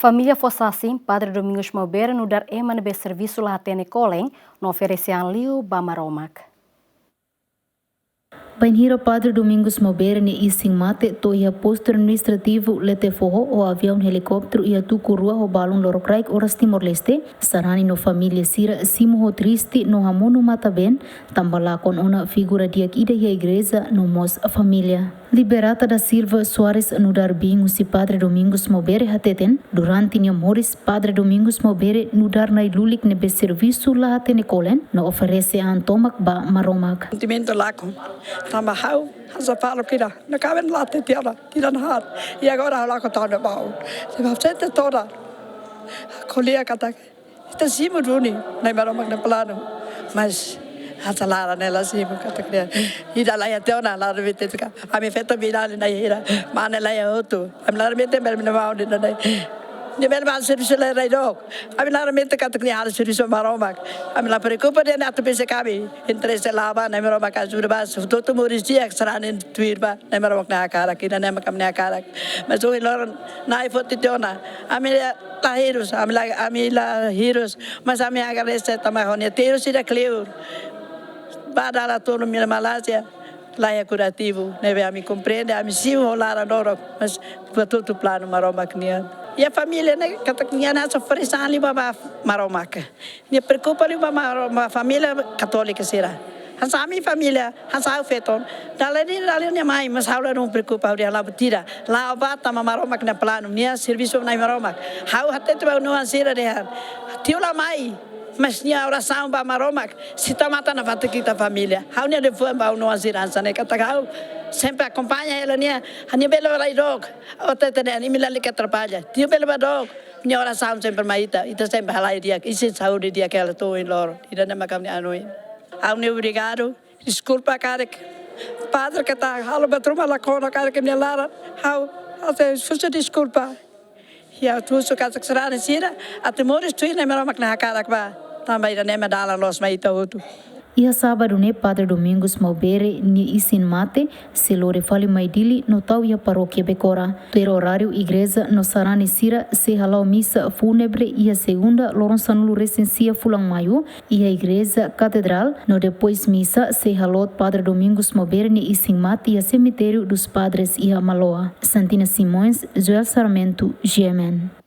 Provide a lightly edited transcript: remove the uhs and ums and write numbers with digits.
Família Fossassim, Padre Domingos Mobeira, no dar emanebe serviço lá atene colém, no ofereciam liu Bamaromac. Banhira Padre Domingos Mobeira ni ising mate to ia posto administrativo lete forro o avião helicóptero ia tu rua o balão lorocraik oras Timor-Leste sarani no família sira simo ho triste no hamono mata ben tambala con una figura diak ida ia igreja no mos família. Liberata da Silva Soares no dar bingo si Padre Domingos Mobeira hateten durante nia moris Padre Domingos Mobeira no dar na ilulik nebe serviço lá atene colen no oferece an tomak ba maromak. Sentimento lá com tambahau asa falo kira na caben lá te tira na hat e agora lá com tá no baú se vai ser toda colia kata está cima duni na maromak na plano mas asa lá nela cima kata kria e da lá até na lá vete a me feito virar na ira mana lá é outro a me lá vete bel na baú de daí ni bel ba serviço lá dog a me lá vete kata kria hal serviço maromak a me lá preocupa de na tu pense cabe entre se lava na maromak ajur ba todo moris dia extranen tuir ba na maromak na cara aqui na makam na cara mas o lor na foto teona a me lá heroes mas a me agradece também honia teros ida clear badala todo minha Malásia lá é curativo neve a me compreende a me sim rolar a noro mas para todo plano maromak nia e a família né cataknia na oferece ali baba maromak ne preocupa ali baba família católica será a minha família a feton dali ne mai mas haula não preocupa ali lá tira lá bata maromak na plano nia serviço na maromak hau até tu não ansira de tio lá mai mas nia oração ba maromak se tá matando a vata kita família hau nia de foi ba não ansira né catakau sempre acompanha ela nia a nia belo vai dog o tete ne me lá que atrapalha tio belo ba dog nia oração sempre mais ita sempre lá dia e se saúde dia que ela tô em loro e não me cam anoi hau nia obrigado desculpa cara padre que tá halo batruma lá com a cara que nia lara hau até fuça desculpa ya tu suka seksara sira até moris tu na maromak na cara ba também na medala los mai todo. Ia sábado ne Padre Domingos Mobeira ni isin mate se lore fali mai dili no tau ia paróquia Becora. Ter horário igreja no sarani sira se halau missa fúnebre ia segunda loronsanulu recensia fulang maio ia igreja catedral no depois missa se halot Padre Domingos Mobeira ni isin mate ia cemitério dos padres ia Maloa. Santina Simões, Joel Sarmento, GMN.